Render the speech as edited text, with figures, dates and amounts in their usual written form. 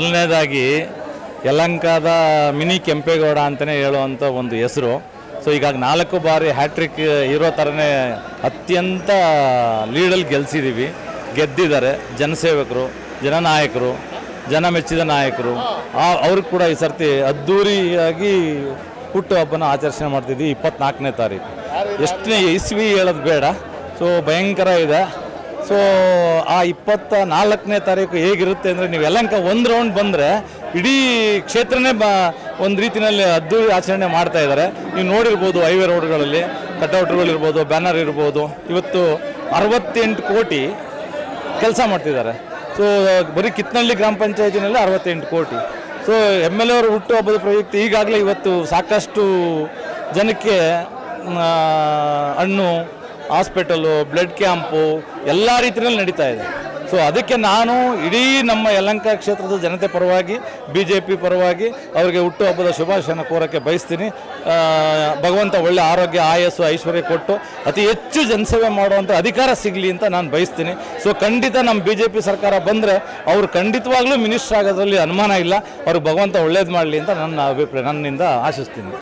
ಮೊದಲನೇದಾಗಿ ಯಲಹಂಕದ ಮಿನಿ ಕೆಂಪೇಗೌಡ ಅಂತಲೇ ಹೇಳುವಂಥ ಒಂದು ಹೆಸರು. ಸೊ ಈಗಾಗ 4 ಬಾರಿ ಹ್ಯಾಟ್ರಿಕ್ ಇರೋ ಥರನೇ ಅತ್ಯಂತ ಲೀಡಲ್ಲಿ ಗೆದ್ದಿದ್ದಾರೆ. ಜನಸೇವಕರು, ಜನನಾಯಕರು, ಜನ ಮೆಚ್ಚಿದ ನಾಯಕರು. ಅವ್ರಿಗೆ ಕೂಡ ಈ ಸರ್ತಿ ಅದ್ಧೂರಿಯಾಗಿ ಹುಟ್ಟುಹಬ್ಬನ ಆಚರಣೆ ಮಾಡ್ತಿದ್ವಿ 24ನೇ ತಾರೀಕು. ಎಷ್ಟನೇ ಇಸ್ವಿ ಹೇಳೋದು ಬೇಡ, ಸೊ ಭಯಂಕರ ಇದೆ. ಸೊ ಆ 24ನೇ ತಾರೀಕು ಹೇಗಿರುತ್ತೆ ಅಂದರೆ, ನೀವು ಯಲಹಂಕ ಒಂದು ರೌಂಡ್ ಬಂದರೆ ಇಡೀ ಕ್ಷೇತ್ರನೇ ಒಂದು ರೀತಿಯಲ್ಲಿ ಅದ್ದೂರಿ ಆಚರಣೆ ಮಾಡ್ತಾ ಇದ್ದಾರೆ. ನೀವು ನೋಡಿರ್ಬೋದು, ಹೈವೇ ರೋಡ್ಗಳಲ್ಲಿ ಕಟೌಟ್ಗಳಿರ್ಬೋದು, ಬ್ಯಾನರ್ ಇರ್ಬೋದು. ಇವತ್ತು 68 ಕೋಟಿ ಕೆಲಸ ಮಾಡ್ತಿದ್ದಾರೆ. ಸೊ ಬರೀ ಕಿತ್ನಳ್ಳಿ ಗ್ರಾಮ ಪಂಚಾಯತಿನಲ್ಲಿ 68 ಕೋಟಿ. ಸೊ MLA ಅವರು ಹುಟ್ಟುಹಬ್ಬದ ಪ್ರಯುಕ್ತ ಈಗಾಗಲೇ ಇವತ್ತು ಸಾಕಷ್ಟು ಜನಕ್ಕೆ ಹಣ್ಣು, ಹಾಸ್ಪಿಟಲು, ಬ್ಲಡ್ ಕ್ಯಾಂಪು ಎಲ್ಲ ರೀತಿಯಲ್ಲಿ ನಡೀತಾ ಇದೆ. ಸೊ ಅದಕ್ಕೆ ನಾನು ಇಡೀ ನಮ್ಮ ಯಲಹಂಕ ಕ್ಷೇತ್ರದ ಜನತೆ ಪರವಾಗಿ, BJP ಪರವಾಗಿ ಅವರಿಗೆ ಹುಟ್ಟುಹಬ್ಬದ ಶುಭಾಶಯನ ಕೋರಕ್ಕೆ ಬಯಸ್ತೀನಿ. ಭಗವಂತ ಒಳ್ಳೆ ಆರೋಗ್ಯ, ಆಯಸ್ಸು, ಐಶ್ವರ್ಯ ಕೊಟ್ಟು ಅತಿ ಹೆಚ್ಚು ಜನಸೇವೆ ಮಾಡುವಂಥ ಅಧಿಕಾರ ಸಿಗಲಿ ಅಂತ ನಾನು ಬಯಸ್ತೀನಿ. ಸೊ ಖಂಡಿತ ನಮ್ಮ BJP ಸರ್ಕಾರ ಬಂದರೆ ಅವರು ಖಂಡಿತವಾಗ್ಲೂ ಮಿನಿಸ್ಟರ್ ಆಗೋದ್ರಲ್ಲಿ ಅನುಮಾನ ಇಲ್ಲ. ಅವ್ರಿಗೆ ಭಗವಂತ ಒಳ್ಳೇದು ಮಾಡಲಿ ಅಂತ ನನ್ನ ಅಭಿಪ್ರಾಯ, ನನ್ನಿಂದ ಆಶಿಸ್ತೀನಿ.